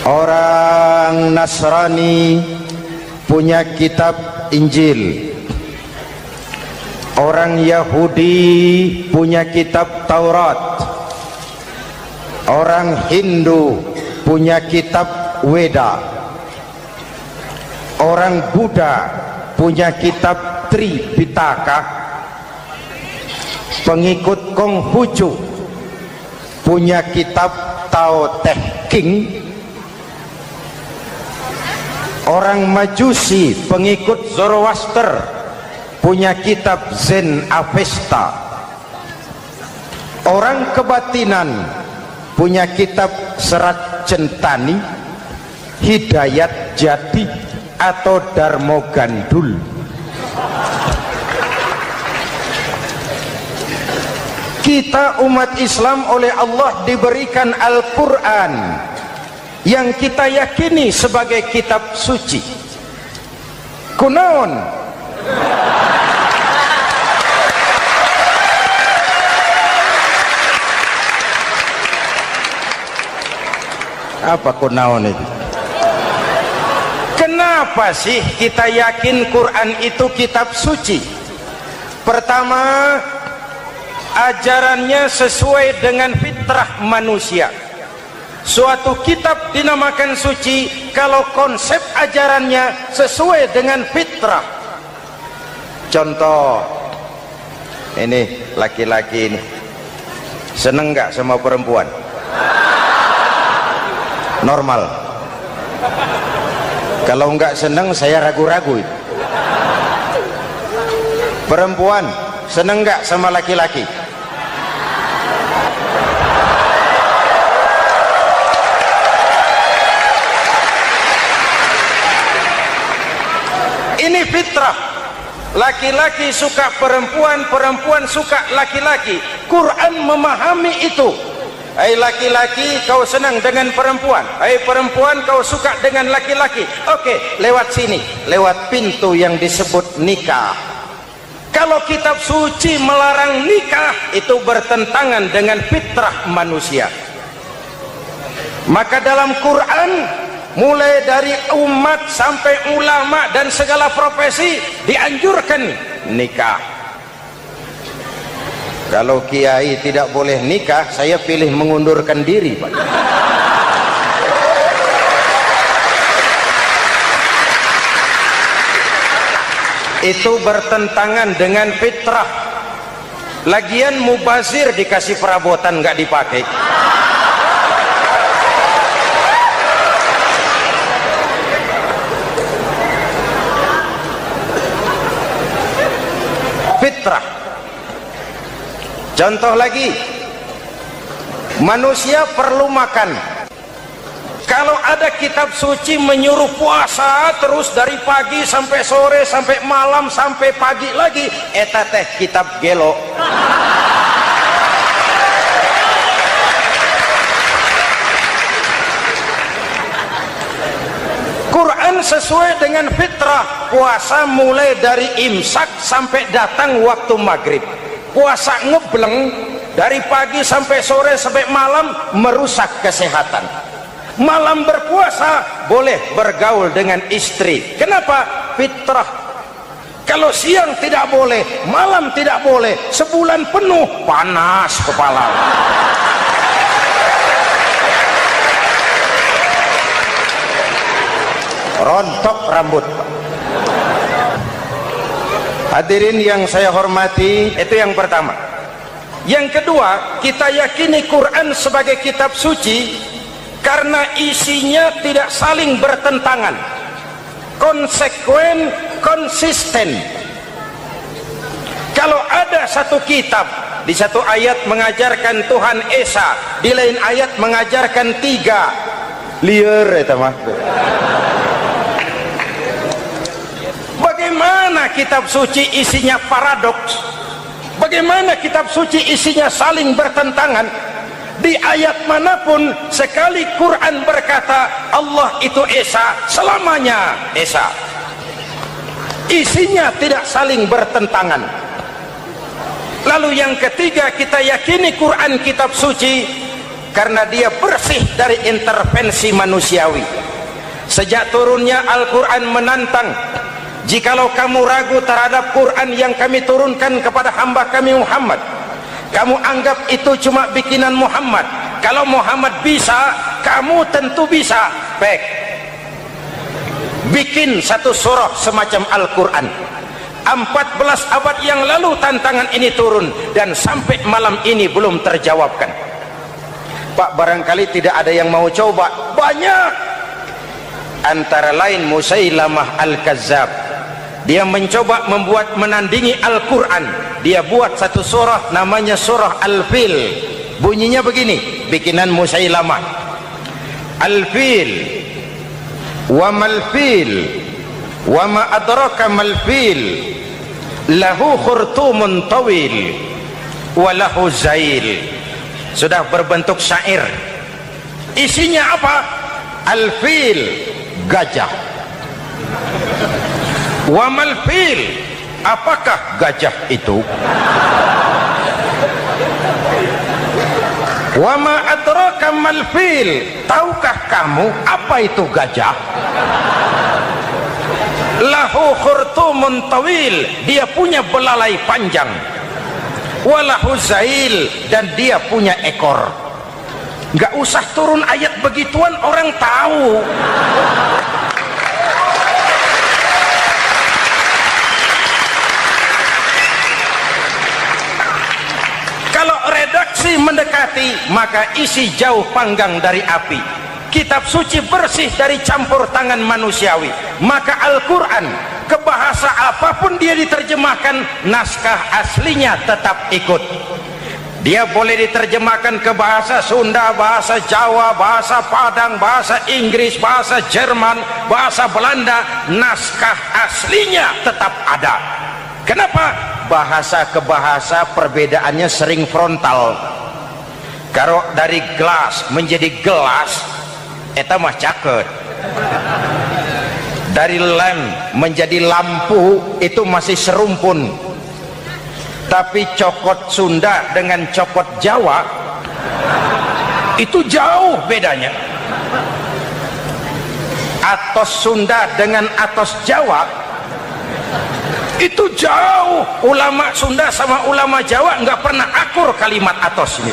Orang Nasrani punya kitab Injil, orang Yahudi punya kitab Taurat, orang Hindu punya kitab Weda, orang Buddha punya kitab Tripitaka, pengikut Konghucu punya kitab Tao Te Ching, orang Majusi pengikut Zoroaster punya kitab Zen Avesta, orang kebatinan punya kitab Serat Centani, Hidayat Jati atau Darmo Gandul. Kita umat Islam oleh Allah diberikan Al-Quran yang kita yakini sebagai kitab suci. Kunaon? Apa kunaon itu? Kenapa sih kita yakin Quran itu kitab suci? Pertama, ajarannya sesuai dengan fitrah manusia. Suatu kitab dinamakan suci kalau konsep ajarannya sesuai dengan fitrah. Contoh, ini laki-laki ini seneng nggak sama perempuan? Normal. Kalau nggak seneng saya ragu-ragu. Perempuan seneng nggak sama laki-laki? Ini fitrah. Laki-laki suka perempuan, perempuan suka laki-laki. Quran memahami itu. Hai laki-laki, kau senang dengan perempuan. Hai perempuan, kau suka dengan laki-laki. Oke, lewat sini, lewat pintu yang disebut nikah. Kalau kitab suci melarang nikah, itu bertentangan dengan fitrah manusia. Maka dalam Quran, mulai dari umat sampai ulama dan segala profesi dianjurkan nikah. Kalau kiai tidak boleh nikah, saya pilih mengundurkan diri, Pak. Itu bertentangan dengan fitrah. Lagian mubazir dikasih perabotan nggak dipakai. Fitrah. Contoh lagi, manusia perlu makan. Kalau ada kitab suci menyuruh puasa terus dari pagi sampai sore sampai malam sampai pagi lagi, eta teh kitab gelo. Quran sesuai dengan fitrah. Puasa mulai dari imsak sampai datang waktu maghrib. Puasa ngebleng dari pagi sampai sore sampai malam merusak kesehatan. Malam berpuasa boleh bergaul dengan istri. Kenapa? Fitrah. Kalau siang tidak boleh, malam tidak boleh, sebulan penuh panas kepala. Rontok rambut. Hadirin yang saya hormati, itu yang pertama. Yang kedua, kita yakini Quran sebagai kitab suci karena isinya tidak saling bertentangan, konsekuen, konsisten. Kalau ada satu kitab, di satu ayat mengajarkan Tuhan Esa, di lain ayat mengajarkan tiga, liar itu mah. Bagaimana kitab suci isinya paradoks? Bagaimana kitab suci isinya saling bertentangan? Di ayat manapun sekali Quran berkata Allah itu Esa, selamanya Esa. Isinya tidak saling bertentangan. Lalu yang ketiga, kita yakini Quran kitab suci karena dia bersih dari intervensi manusiawi. Sejak turunnya Al-Quran menantang, jikalau kamu ragu terhadap Quran yang kami turunkan kepada hamba kami Muhammad, kamu anggap itu cuma bikinan Muhammad. Kalau Muhammad bisa, kamu tentu bisa. Baik, bikin satu surah semacam Al-Quran. 14 abad yang lalu tantangan ini turun dan sampai malam ini belum terjawabkan. Pak, barangkali tidak ada yang mau coba. Banyak, antara lain Musailamah Al-Kazzab. Dia mencoba membuat menandingi Al-Quran. Dia buat satu surah namanya surah Al-Fil. Bunyinya begini, bikinan Musailamah. Al-Fil wa mal-fil wa ma adraka mal-fil lahu khurtumun tawil wa lahu zail. Sudah berbentuk syair. Isinya apa? Al-fil, gajah. Wa mal-fil, apakah gajah itu? Wa ma adraka mal-fil, tahukah kamu apa itu gajah? Lahu khurtumun tawil, dia punya belalai panjang. Walahu zail, dan dia punya ekor. Gak usah turun ayat begituan, orang tahu. Kalau redaksi mendekati, maka isi jauh panggang dari api. Kitab suci bersih dari campur tangan manusiawi. Maka Al-Quran, ke bahasa apapun dia diterjemahkan, naskah aslinya tetap ikut. Dia boleh diterjemahkan ke bahasa Sunda, bahasa Jawa, bahasa Padang, bahasa Inggris, bahasa Jerman, bahasa Belanda, naskah aslinya tetap ada. Kenapa? Bahasa ke bahasa perbedaannya sering frontal. Kalau dari gelas menjadi gelas, eta mah caket. Dari lem menjadi lampu, itu masih serumpun. Tapi cokot Sunda dengan cokot Jawa itu jauh bedanya. Atos Sunda dengan atos Jawa itu jauh. Ulama Sunda sama ulama Jawa nggak pernah akur kalimat atos ini.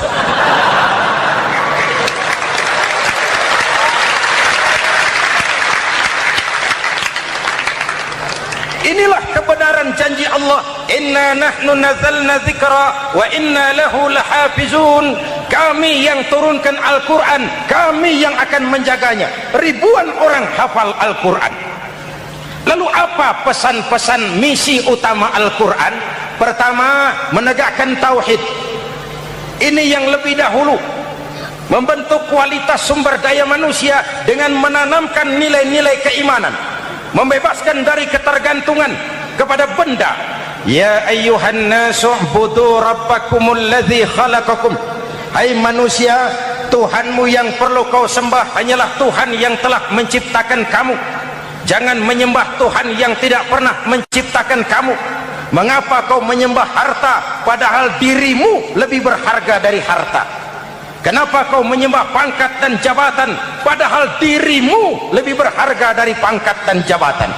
Inilah kebenaran janji Allah, inna nahnu nazzalna dzikra wa inna lahu lahafizun. Kami yang turunkan Al-Quran, kami yang akan menjaganya. Ribuan orang hafal Al-Quran. Lalu apa pesan-pesan misi utama Al-Quran? Pertama, menegakkan tauhid. Ini yang lebih dahulu. Membentuk kualitas sumber daya manusia dengan menanamkan nilai-nilai keimanan, membebaskan dari ketergantungan kepada benda. Ya ayyuhan nasu ubudu rabbakumul ladzi khalaqakum. Hai manusia, Tuhanmu yang perlu kau sembah hanyalah Tuhan yang telah menciptakan kamu. Jangan menyembah Tuhan yang tidak pernah menciptakan kamu. Mengapa kau menyembah harta padahal dirimu lebih berharga dari harta? Kenapa kau menyembah pangkat dan jabatan padahal dirimu lebih berharga dari pangkat dan jabatan?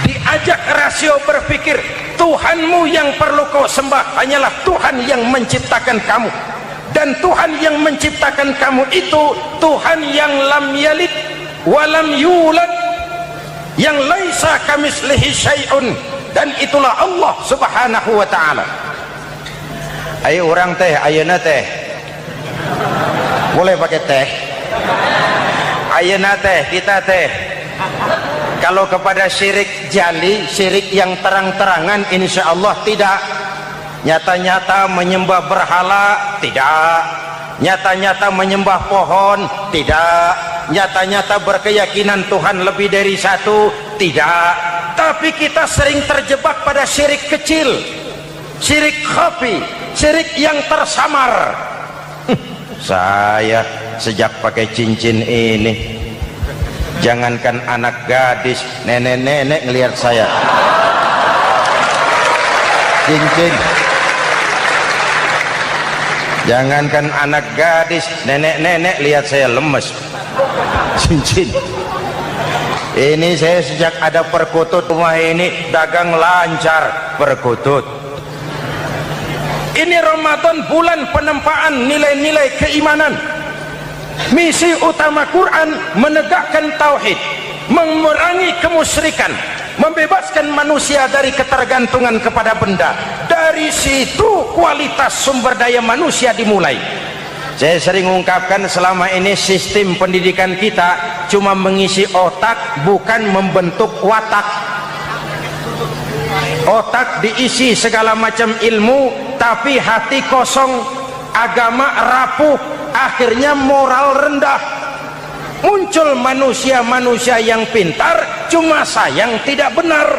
Diajak rasio berpikir, Tuhanmu yang perlu kau sembah hanyalah Tuhan yang menciptakan kamu. Dan Tuhan yang menciptakan kamu itu Tuhan yang lam yalid walam yulad, yang laisa kamislihi syai'un, dan itulah Allah subhanahu wa ta'ala. Ayo orang teh, ayeuna teh boleh pakai teh. Ayeuna teh, kita teh kalau kepada syirik jali, syirik yang terang-terangan, insya Allah tidak. Nyata-nyata menyembah berhala, tidak. Nyata-nyata menyembah pohon, tidak. Nyata-nyata berkeyakinan Tuhan lebih dari satu, tidak. Tapi kita sering terjebak pada syirik kecil, syirik khafi, syirik yang tersamar. Saya sejak pakai cincin ini, jangankan anak gadis, nenek-nenek ngelihat saya. cincin. Jangankan anak gadis, nenek-nenek lihat saya lemes. Cincin. Ini saya sejak ada perkutut rumah ini dagang lancar perkutut. Ini Ramadan bulan penempaan nilai-nilai keimanan. Misi utama Quran menegakkan tauhid, mengurangi kemusyrikan, membebaskan manusia dari ketergantungan kepada benda. Dari situ kualitas sumber daya manusia dimulai. Saya sering ungkapkan selama ini sistem pendidikan kita cuma mengisi otak, bukan membentuk watak. Otak diisi segala macam ilmu, tapi hati kosong, agama rapuh, akhirnya moral rendah. Muncul manusia-manusia yang pintar, cuma sayang tidak benar.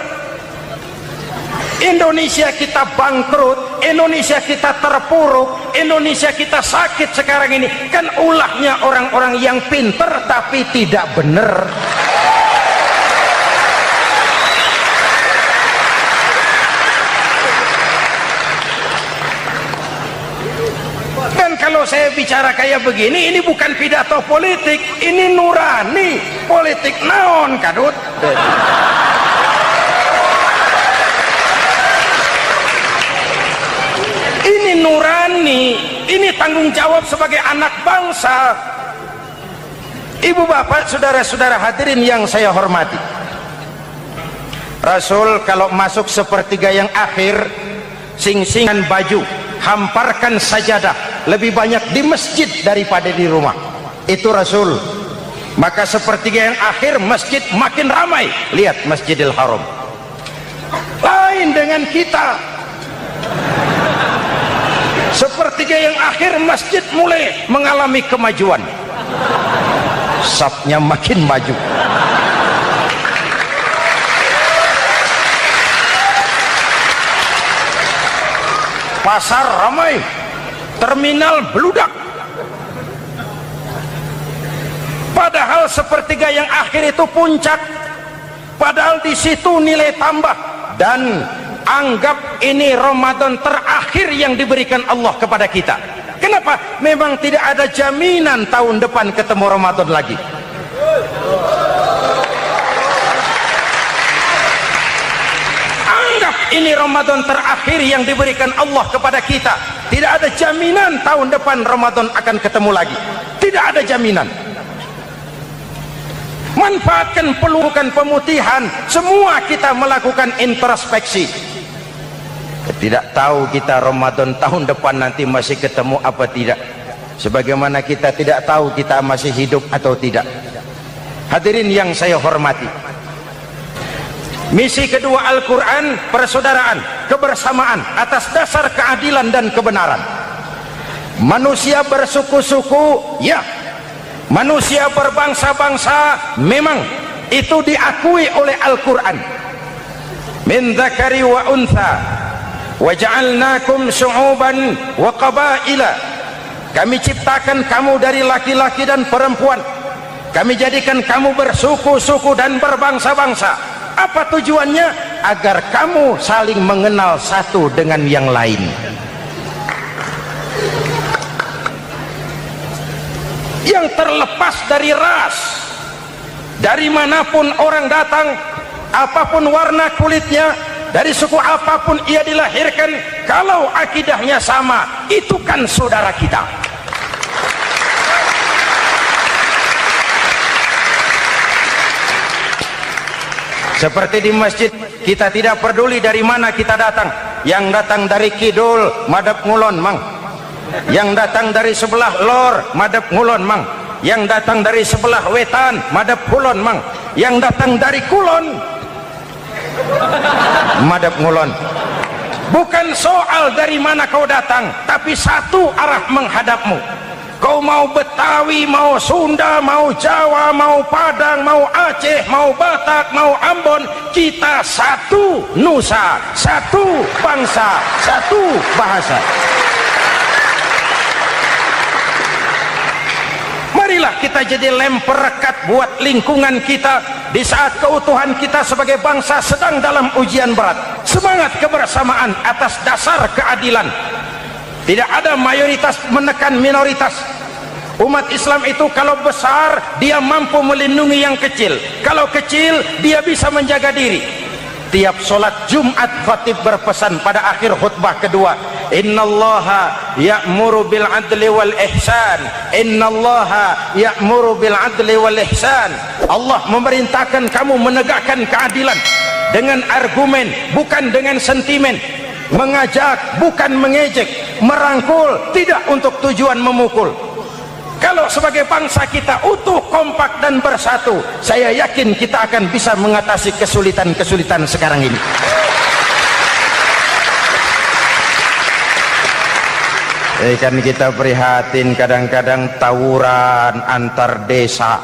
Indonesia kita bangkrut, Indonesia kita terpuruk, Indonesia kita sakit sekarang ini kan ulahnya orang-orang yang pintar tapi tidak benar. Dan kalau saya bicara kayak begini, ini bukan pidato politik, ini nurani. Politik naon kadut. Ini nurani, ini tanggung jawab sebagai anak bangsa. Ibu bapak, saudara-saudara hadirin yang saya hormati, Rasul kalau masuk sepertiga yang akhir, sing-singan baju, hamparkan sajadah, lebih banyak di masjid daripada di rumah. Itu Rasul. Maka sepertiga yang akhir masjid makin ramai. Lihat Masjidil Haram. Lain dengan kita. Sepertiga yang akhir masjid mulai mengalami kemajuan. Safnya makin maju. Pasar ramai, terminal beludak. Padahal sepertiga yang akhir itu puncak. Padahal di situ nilai tambah. Dan anggap ini Ramadan terakhir yang diberikan Allah kepada kita. Kenapa? Memang tidak ada jaminan tahun depan ketemu Ramadan lagi. Anggap ini Ramadan terakhir yang diberikan Allah kepada kita. Tidak ada jaminan tahun depan Ramadan akan ketemu lagi. Tidak ada jaminan. Manfaatkan pelukan pemutihan. Semua kita melakukan introspeksi. Tidak tahu kita Ramadan tahun depan nanti masih ketemu apa tidak. Sebagaimana kita tidak tahu kita masih hidup atau tidak. Hadirin yang saya hormati, misi kedua Al-Quran, persaudaraan, kebersamaan atas dasar keadilan dan kebenaran. Manusia bersuku-suku, ya. Manusia berbangsa-bangsa, memang itu diakui oleh Al-Quran. Min dzakari wa untha wa ja'alnakum syu'uban wa qabaila. Kami ciptakan kamu dari laki-laki dan perempuan. Kami jadikan kamu bersuku-suku dan berbangsa-bangsa. Apa tujuannya? Agar kamu saling mengenal satu dengan yang lain. Yang terlepas dari ras, dari manapun orang datang, apapun warna kulitnya, dari suku apapun ia dilahirkan, kalau akidahnya sama, itu kan saudara kita. Seperti di masjid, kita tidak peduli dari mana kita datang. Yang datang dari kidul, madhab ngulon mang. Yang datang dari sebelah lor, madhab ngulon mang. Yang datang dari sebelah wetan, madhab kulon mang. Yang datang dari kulon, madhab ngulon. Bukan soal dari mana kau datang, tapi satu arah menghadapmu. Kau mau Betawi, mau Sunda, mau Jawa, mau Padang, mau Aceh, mau Batak, mau Ambon, kita satu nusa, satu bangsa, satu bahasa. Marilah kita jadi lem perekat buat lingkungan kita di saat keutuhan kita sebagai bangsa sedang dalam ujian berat. semangat kebersamaan atas dasar keadilan. Tidak ada mayoritas menekan minoritas. Umat Islam itu kalau besar dia mampu melindungi yang kecil, kalau kecil dia bisa menjaga diri. Tiap sholat Jumat khatib berpesan pada akhir khutbah kedua, innallaha ya'muru bil adli wal ihsan, innallaha ya'muru bil adli wal ihsan. Allah memerintahkan kamu menegakkan keadilan dengan argumen, bukan dengan sentimen, mengajak bukan mengejek, merangkul tidak untuk tujuan memukul. Kalau sebagai bangsa kita utuh, kompak dan bersatu, saya yakin kita akan bisa mengatasi kesulitan-kesulitan sekarang ini. Kan kita prihatin kadang-kadang tawuran antar desa,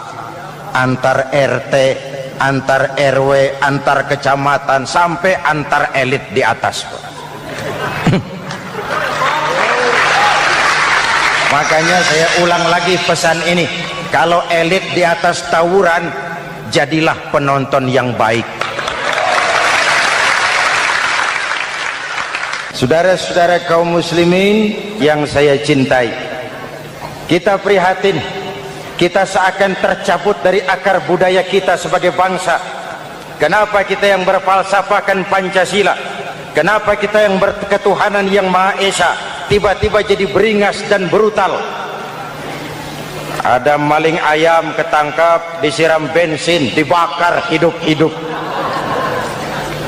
antar RT, antar RW, antar kecamatan, sampai antar elit di atas. Makanya saya ulang lagi pesan ini, kalau elit di atas tawuran, jadilah penonton yang baik. Saudara-saudara kaum muslimin yang saya cintai, kita prihatin, kita seakan tercabut dari akar budaya kita sebagai bangsa. Kenapa kita yang berfalsafahkan Pancasila, kenapa kita yang berketuhanan yang Maha Esa tiba-tiba jadi beringas dan brutal? Ada maling ayam ketangkap, disiram bensin, dibakar hidup-hidup.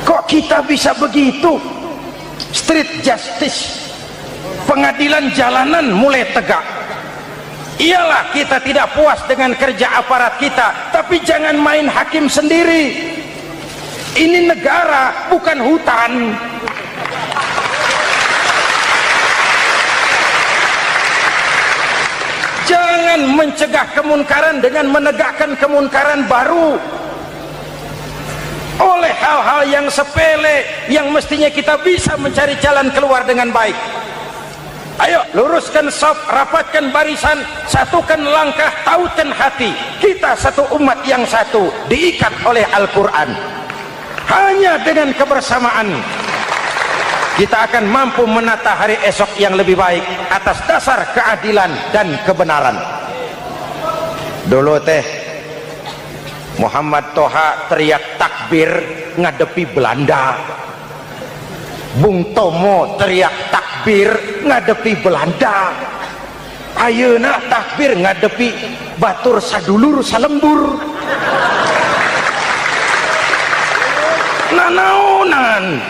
Kok kita bisa begitu? Street justice, pengadilan jalanan mulai tegak. Iyalah kita tidak puas dengan kerja aparat kita, tapi jangan main hakim sendiri. Ini negara, bukan hutan. Jangan mencegah kemunkaran dengan menegakkan kemunkaran baru. Oleh hal-hal yang sepele yang mestinya kita bisa mencari jalan keluar dengan baik. Ayo luruskan saf, rapatkan barisan, satukan langkah, tautkan hati. Kita satu umat yang satu, diikat oleh Al-Quran. Hanya dengan kebersamaan kita akan mampu menata hari esok yang lebih baik atas dasar keadilan dan kebenaran. Dulu Muhammad Toha teriak takbir ngadepi Belanda, Bung Tomo teriak takbir ngadepi Belanda, ayeuna takbir ngadepi batur sadulur salembur. Nanaonan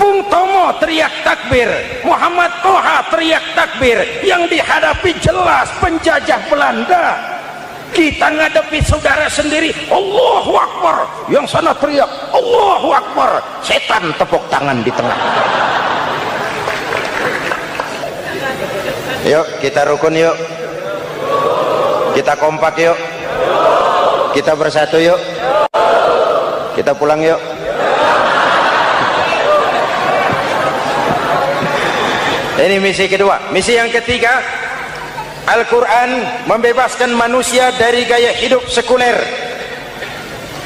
Bung Tomo teriak takbir, Muhammad Toha teriak takbir, yang dihadapi jelas penjajah Belanda. Kita ngadepi saudara sendiri, Allahu Akbar, yang sana teriak Allahu Akbar, setan tepuk tangan di tengah. Yuk kita rukun, yuk kita kompak, yuk kita bersatu, yuk kita pulang, yuk. Ini misi kedua. Misi yang ketiga, Al-Quran membebaskan manusia dari gaya hidup sekuler.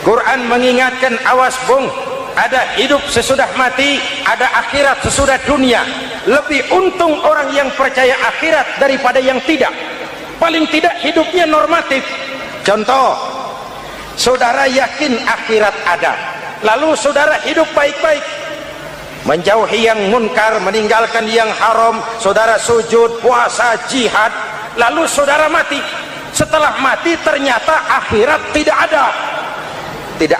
Quran mengingatkan, awas bung, ada hidup sesudah mati, ada akhirat sesudah dunia. Lebih untung orang yang percaya akhirat daripada yang tidak. Paling tidak hidupnya normatif. Contoh, saudara yakin akhirat ada, lalu saudara hidup baik-baik, menjauhi yang munkar, meninggalkan yang haram, saudara sujud, puasa, jihad, lalu saudara mati. Setelah mati ternyata akhirat tidak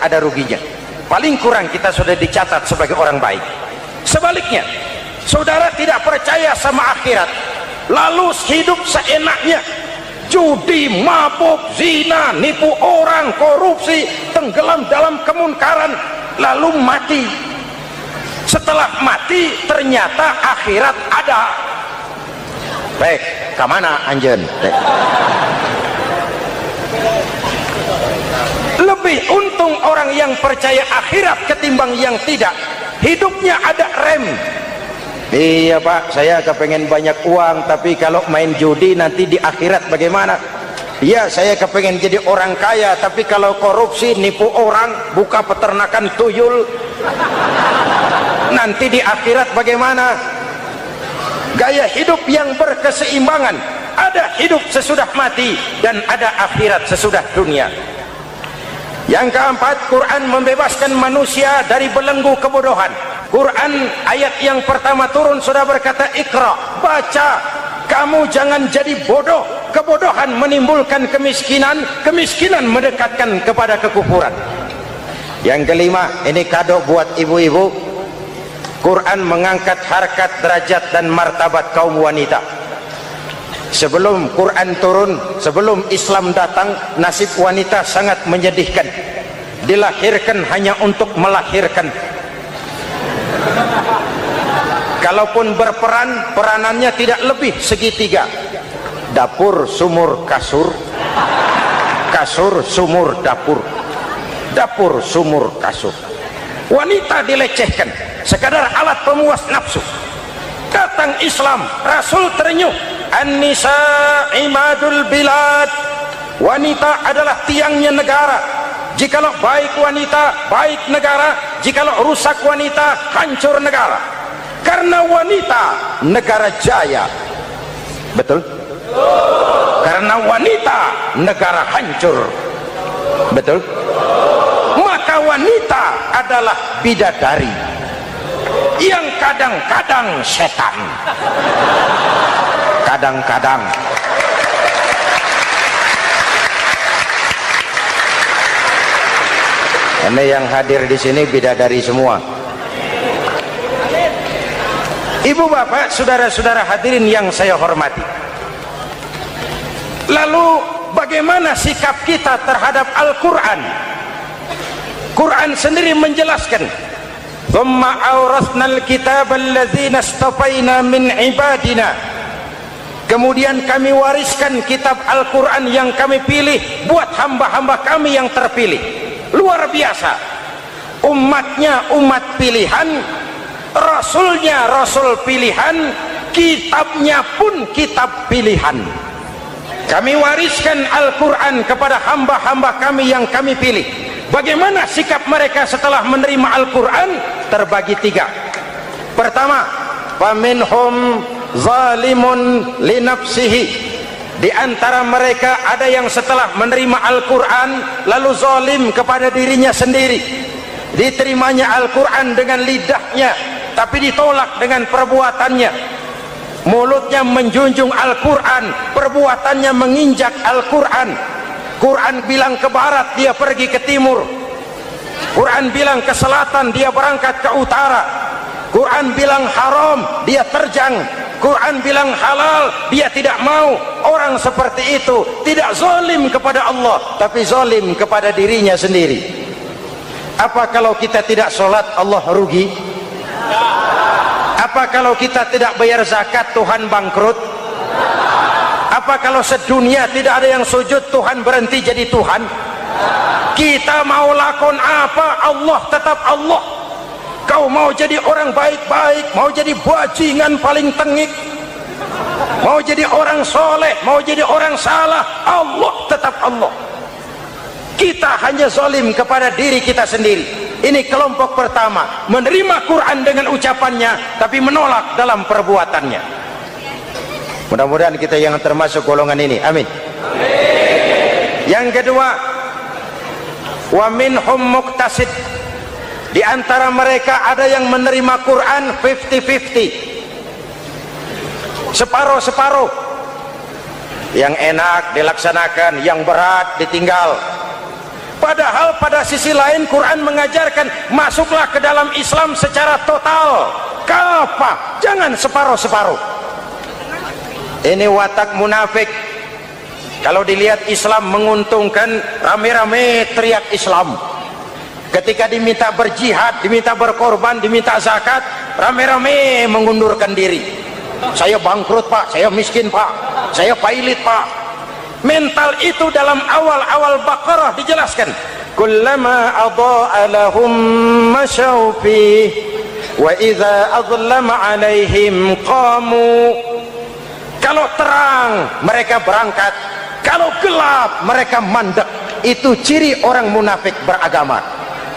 ada ruginya. Paling kurang kita sudah dicatat sebagai orang baik. Sebaliknya, saudara tidak percaya sama akhirat, lalu hidup seenaknya, judi, mabuk, zina, nipu orang, korupsi, tenggelam dalam kemunkaran, lalu mati. Setelah mati ternyata akhirat ada. Baik, kemana anjen? Lebih untung orang yang percaya akhirat ketimbang yang tidak. Hidupnya ada rem. Iya pak, saya kepengen banyak uang, tapi kalau main judi nanti di akhirat bagaimana? Iya, saya kepengen jadi orang kaya, tapi kalau korupsi, nipu orang, buka peternakan tuyul, nanti di akhirat bagaimana? Gaya hidup yang berkeseimbangan, ada hidup sesudah mati dan ada akhirat sesudah dunia. Yang keempat, Quran membebaskan manusia dari belenggu kebodohan. Quran ayat yang pertama turun sudah berkata, Iqra, baca, kamu jangan jadi bodoh. Kebodohan menimbulkan kemiskinan, kemiskinan mendekatkan kepada kekufuran. Yang kelima, ini kado buat ibu-ibu, Quran mengangkat harkat, derajat dan martabat kaum wanita. Sebelum Quran turun, sebelum Islam datang, nasib wanita sangat menyedihkan. Dilahirkan hanya untuk melahirkan. Kalaupun berperan, peranannya tidak lebih segitiga. Dapur, sumur, kasur. Kasur, sumur, dapur. Dapur, sumur, kasur. Wanita dilecehkan, sekadar alat pemuas nafsu. Datang Islam, Rasul terenyuh, An-nisa imadul bilad. Wanita adalah tiangnya negara. Jikalau baik wanita, baik negara. Jikalau rusak wanita, hancur negara. Karena wanita, negara jaya. Betul? Karena wanita, negara hancur. Betul? Maka wanita adalah bidadari yang kadang-kadang setan. Kadang-kadang. Karena yang hadir di sini bidadari semua. Ibu bapak, saudara-saudara hadirin yang saya hormati. Lalu bagaimana sikap kita terhadap Al-Quran? Quran sendiri menjelaskan, thumma awrasnal kitab alladzina istafaina min ibadina. Kemudian kami wariskan kitab Al-Quran yang kami pilih buat hamba-hamba kami yang terpilih. Luar biasa. Umatnya umat pilihan, Rasulnya Rasul pilihan, kitabnya pun kitab pilihan. Kami wariskan Al-Quran kepada hamba-hamba kami yang kami pilih. Bagaimana sikap mereka setelah menerima Al-Quran? Terbagi tiga. Pertama, faminhum zalimun linafsihi. Di antara mereka ada yang setelah menerima Al-Quran lalu zalim kepada dirinya sendiri. Diterimanya Al-Quran dengan lidahnya, tapi ditolak dengan perbuatannya. Mulutnya menjunjung Al-Quran, perbuatannya menginjak Al-Quran. Quran bilang ke barat, dia pergi ke timur. Quran bilang ke selatan, dia berangkat ke utara. Quran bilang haram, dia terjang. Quran bilang halal, dia tidak mau. Orang seperti itu tidak zalim kepada Allah, tapi zalim kepada dirinya sendiri. Apa kalau kita tidak sholat, Allah rugi? Apa kalau kita tidak bayar zakat, Tuhan bangkrut? Apa kalau sedunia tidak ada yang sujud, Tuhan berhenti jadi Tuhan? Kita mau lakon apa, Allah tetap Allah. Kau mau jadi orang baik-baik, mau jadi bajingan paling tengik, mau jadi orang soleh, mau jadi orang salah, Allah tetap Allah. Kita hanya zalim kepada diri kita sendiri. Ini kelompok pertama, menerima Quran dengan ucapannya tapi menolak dalam perbuatannya. Mudah-mudahan kita yang termasuk golongan ini. Amin. Yang kedua, wa minhum muqtasid. Di antara mereka ada yang menerima Quran 50-50. Separuh-separuh. Yang enak dilaksanakan, yang berat ditinggal. Padahal pada sisi lain Quran mengajarkan masuklah ke dalam Islam secara total, kafah, jangan separuh-separuh. Ini watak munafik. Kalau dilihat Islam menguntungkan, rame-rame teriak Islam. Ketika diminta berjihad, diminta berkorban, diminta zakat, rame-rame mengundurkan diri. Saya bangkrut pak, saya miskin pak, saya pailit pak. Mental itu dalam awal-awal Baqarah dijelaskan. Kullama adha'a lahum masyaw fi wa idza adlama 'alaihim qamu. Kalau terang mereka berangkat, Kalau gelap mereka mandek. Itu ciri orang munafik beragama.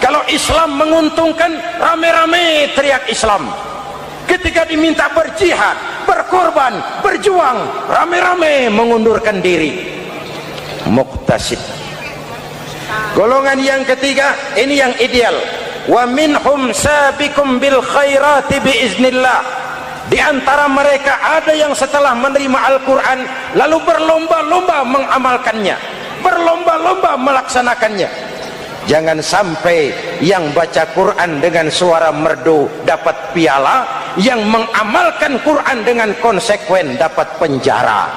Kalau Islam menguntungkan, rame-rame teriak Islam. Ketika diminta berjihad, berkorban, berjuang, rame-rame mengundurkan diri. Muqtasid. Golongan yang ketiga, ini yang ideal. Wa minhum sabiqum bil khairati biiznillah. Di antara mereka ada yang setelah menerima Al-Quran lalu berlomba-lomba mengamalkannya, berlomba-lomba melaksanakannya. Jangan sampai yang baca Quran dengan suara merdu dapat piala, yang mengamalkan Quran dengan konsekuen dapat penjara.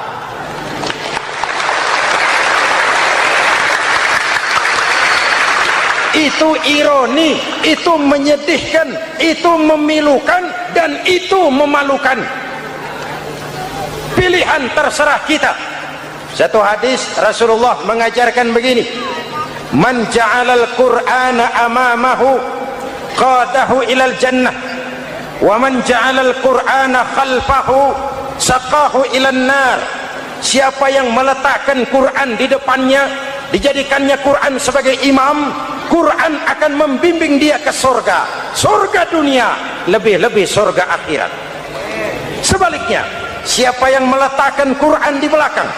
Itu ironi, itu menyedihkan, itu memilukan, dan itu memalukan. Pilihan terserah kita. Satu hadis Rasulullah mengajarkan begini: man ja'alal qur'ana amamahu qadahu ilal jannah, wa man ja'alal qur'ana khalfahu saqahu ilan nar. Siapa yang meletakkan Quran di depannya, dijadikannya Quran sebagai imam, Quran akan membimbing dia ke surga, surga dunia, lebih-lebih surga akhirat. Sebaliknya, siapa yang meletakkan Quran di belakang,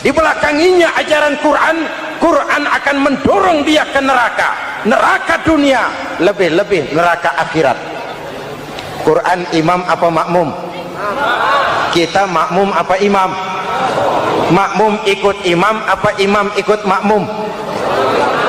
dibelakanginya ajaran Quran, Quran akan mendorong dia ke neraka, neraka dunia, lebih-lebih neraka akhirat. Quran imam apa makmum? Kita makmum apa imam? Makmum ikut imam apa imam ikut makmum?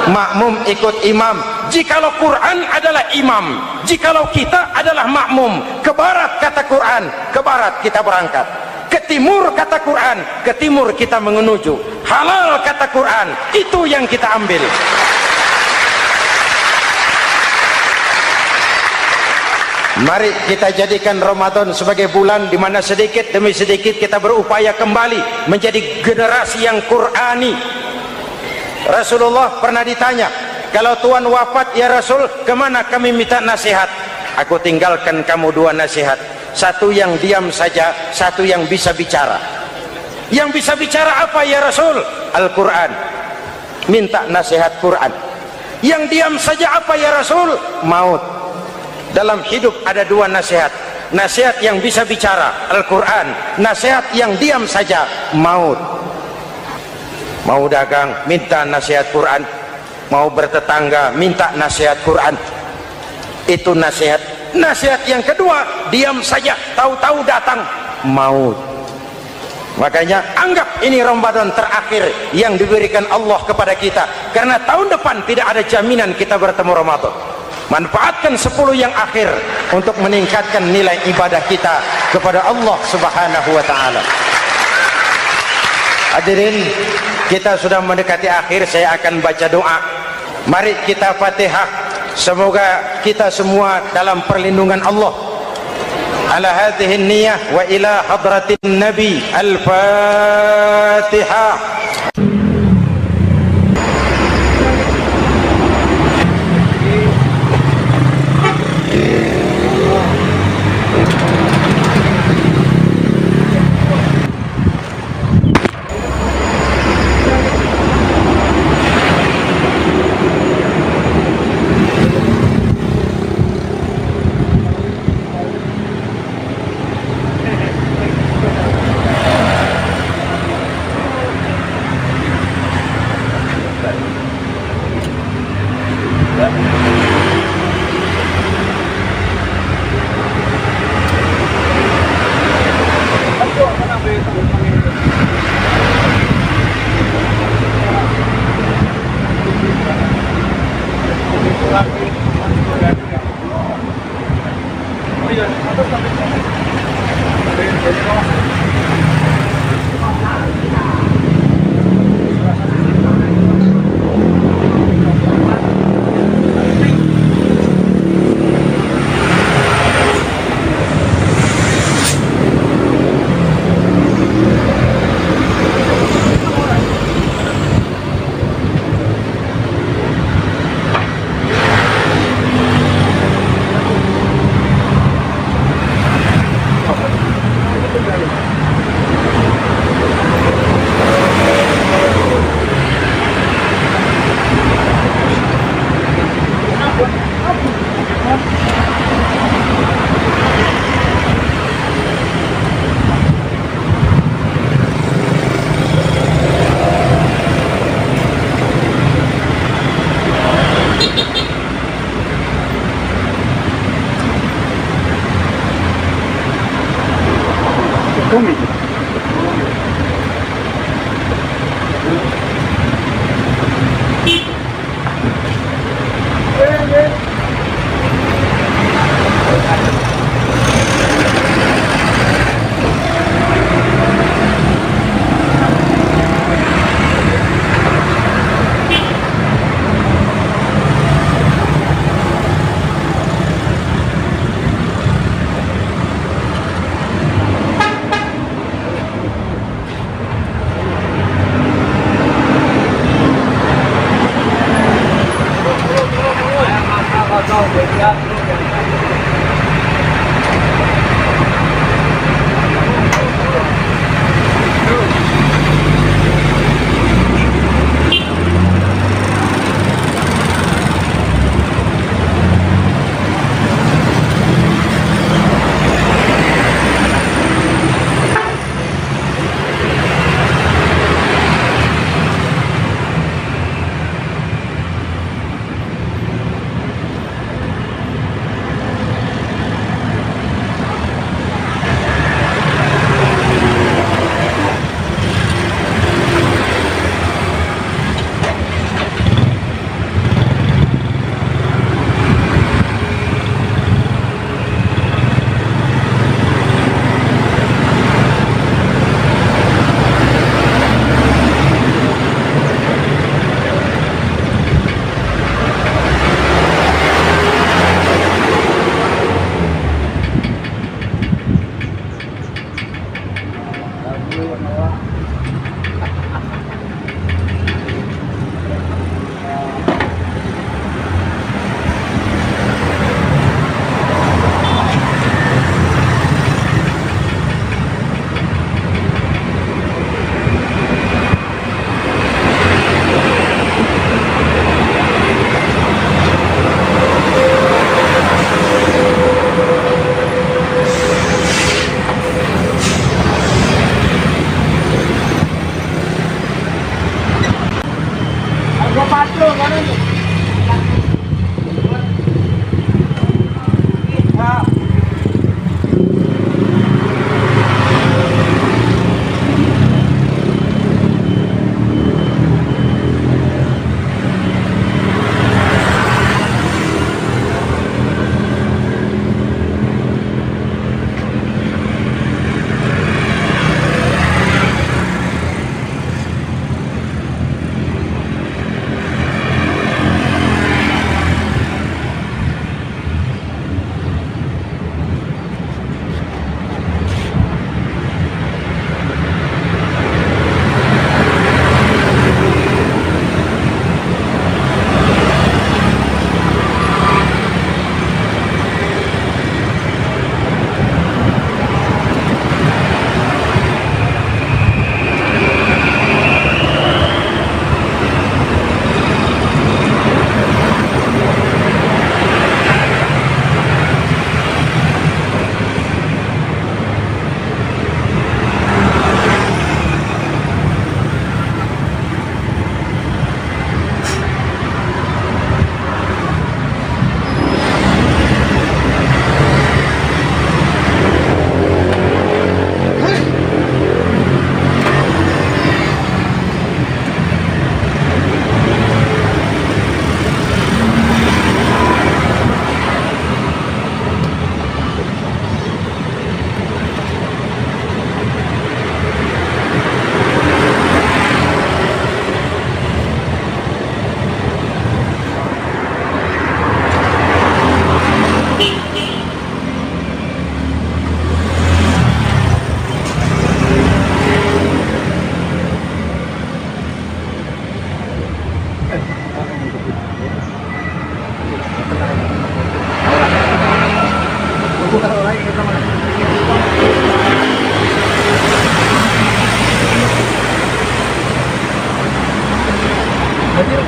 Makmum ikut imam. Jikalau Quran adalah imam, jikalau kita adalah makmum, ke barat kata Quran, ke barat kita berangkat. Ke timur kata Quran, ke timur kita menuju. Halal kata Quran, itu yang kita ambil. Mari kita jadikan Ramadan sebagai bulan di mana sedikit demi sedikit kita berupaya kembali menjadi generasi yang Qurani. Rasulullah pernah ditanya, kalau Tuhan wafat ya Rasul, kemana kami minta nasihat? Aku tinggalkan kamu dua nasihat, satu yang diam saja, satu yang bisa bicara. Yang bisa bicara apa ya Rasul? Al-Quran. Minta nasihat Quran. Yang diam saja apa ya Rasul? Maut. Dalam hidup ada dua nasihat, nasihat yang bisa bicara Al-Quran, nasihat yang diam saja maut. Mau dagang minta nasihat Quran, mau bertetangga minta nasihat Quran. Itu nasihat. Nasihat yang kedua, diam saja, tahu-tahu datang maut. Makanya anggap ini Ramadan terakhir yang diberikan Allah kepada kita, karena tahun depan tidak ada jaminan kita bertemu Ramadan. Manfaatkan 10 yang akhir untuk meningkatkan nilai ibadah kita kepada Allah Subhanahu wa taala. Hadirin, kita sudah mendekati akhir, saya akan baca doa. Mari kita Fatihah. Semoga kita semua dalam perlindungan Allah. Ala hadhihi niyyah wa ila hadratin Nabi. Al-Fatihah. Bumi.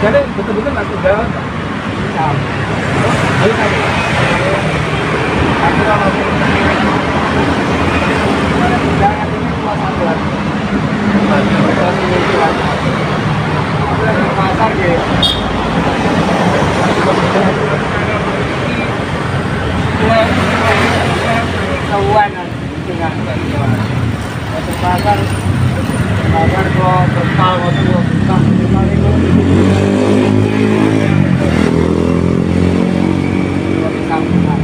Jadi betul-betul nggak jalan. Ayo kamu. Aku kalau jangan ini puasa buat. Pasar gitu. Kawan dengan terbakar kalau total waktu 25.000 sambungan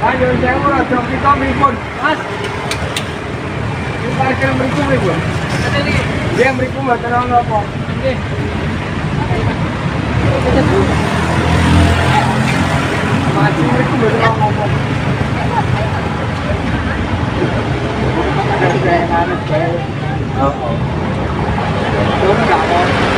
ayo saya mau dong kita berikut mas kita akan berikut berikut dia berikut nggak terlalu apa masih berikut nggak terlalu apa ada saya harus saya itu nggak mau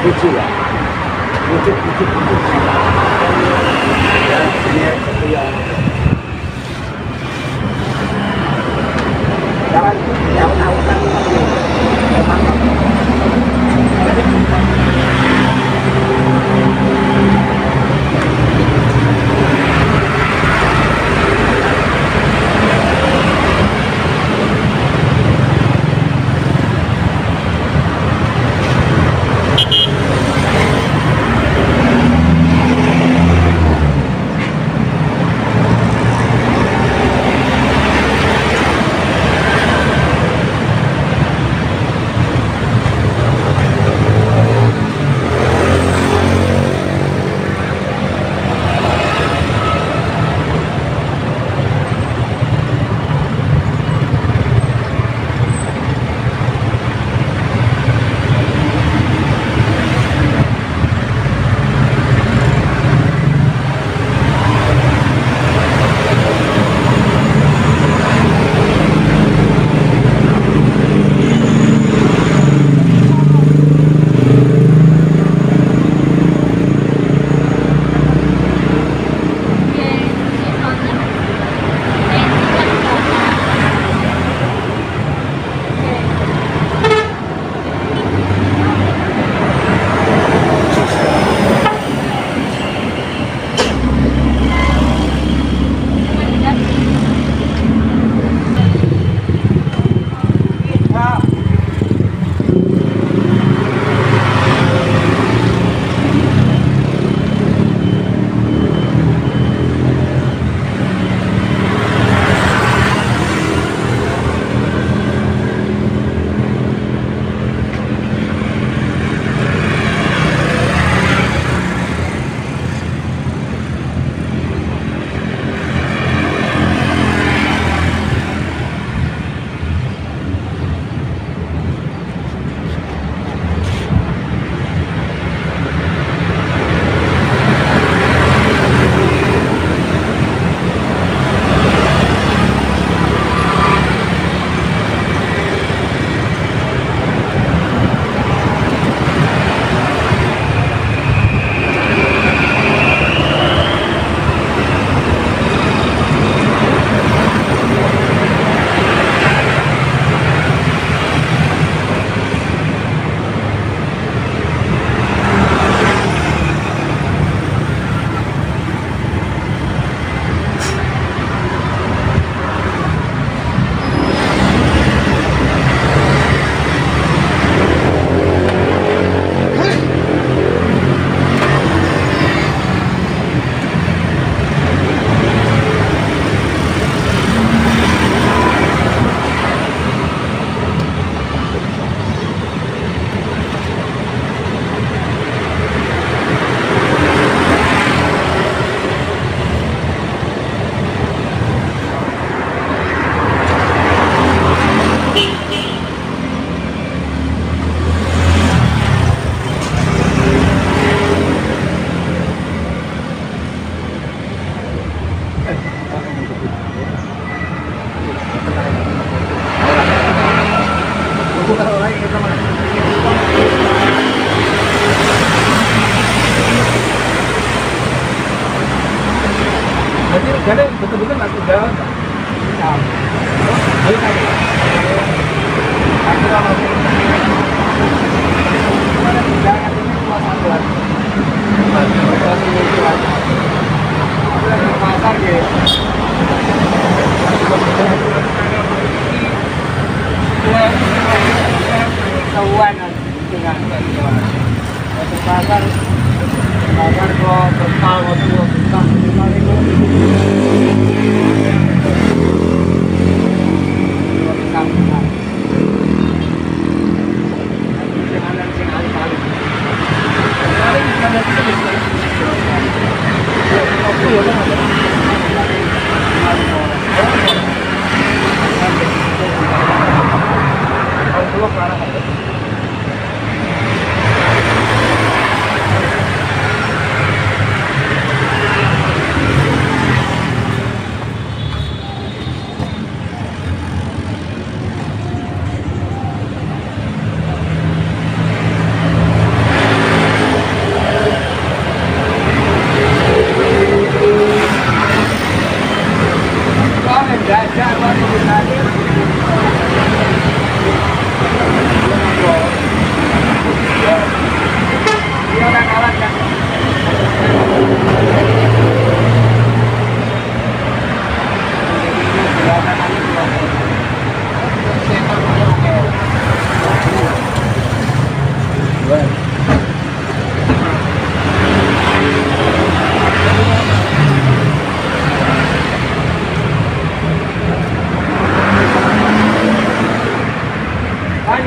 Lucu ya. Lucu. Ya, ini satu yang. Jangan tahu kan. Jadi betul-betul nggak sudah. Ayo tadi. Aku kalau mana undangan ini cuma satu lagi. Aku lagi ke pasar gitu. Kawan dengan ke pasar kok total waktu kita 5 5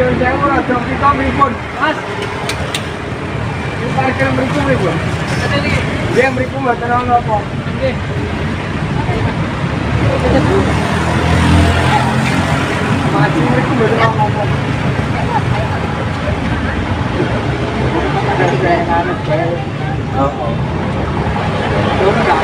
nyuwun sewu rada kita pripun? Mas. Iki parkir mriku pripun? Nggih mriku mboten ana apa. Nggih. Mati mriku mboten ana apa. Oh. Đúng rồi.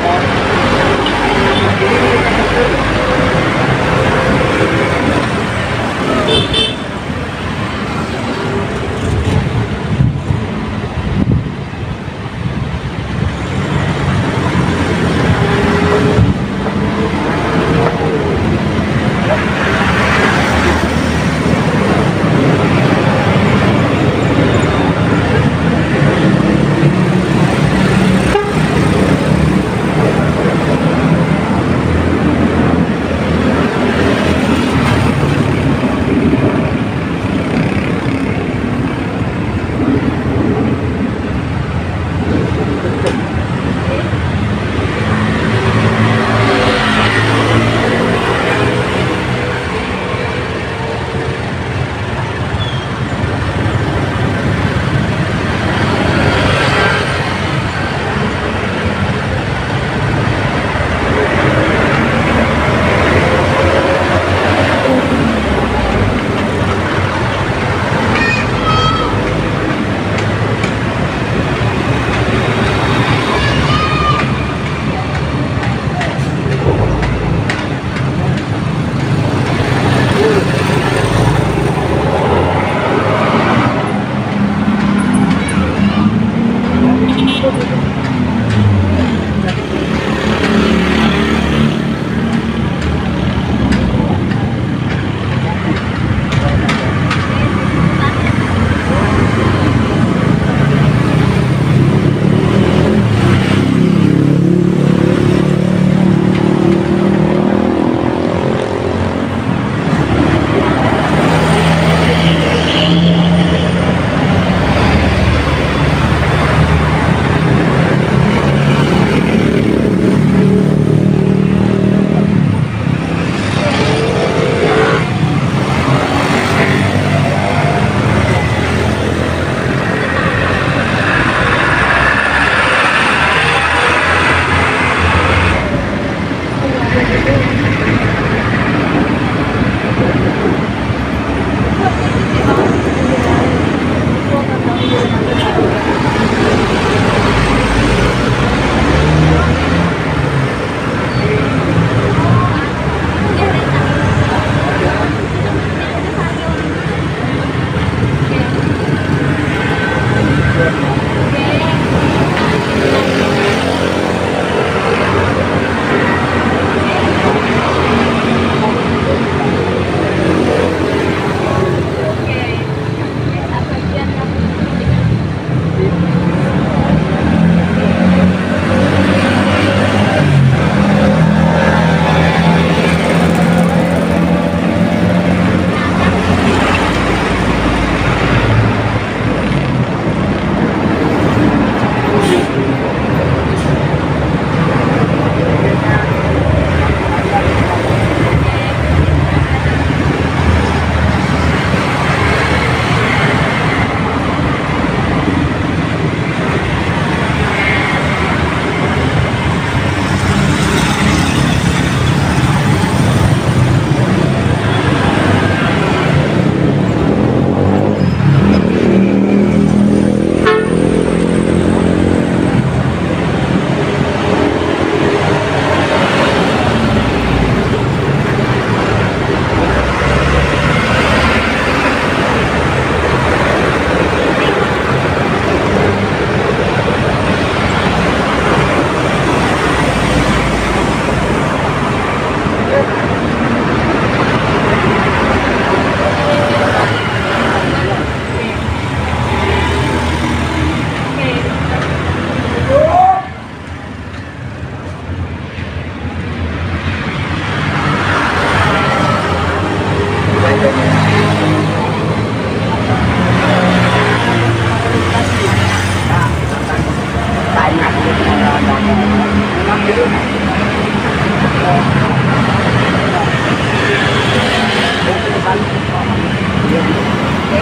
Iya. Ini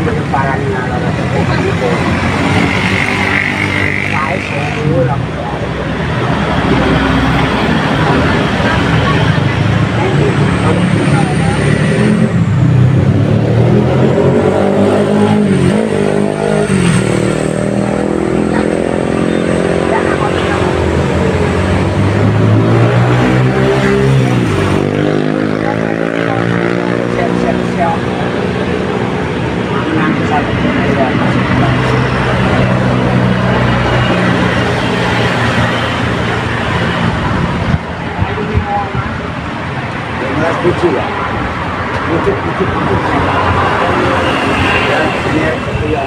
berlebaran ala itu. Saya selalu lakukan. Siap-siap. Menang satu ya. Belas biji ya. Biji. Ya, ini ya.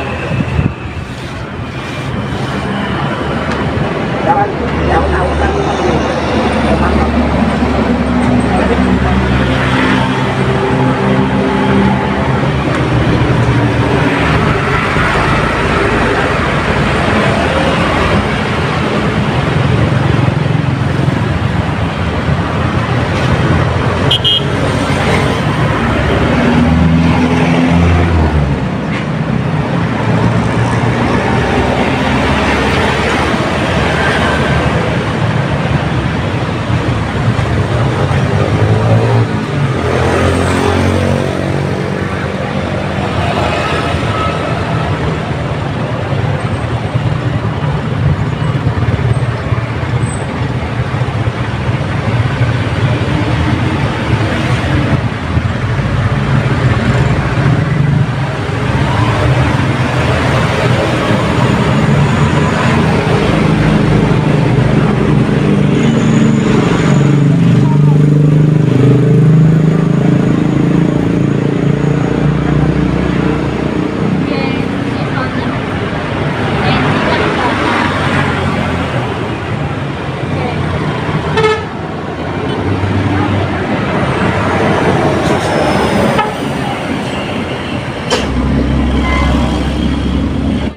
Jangan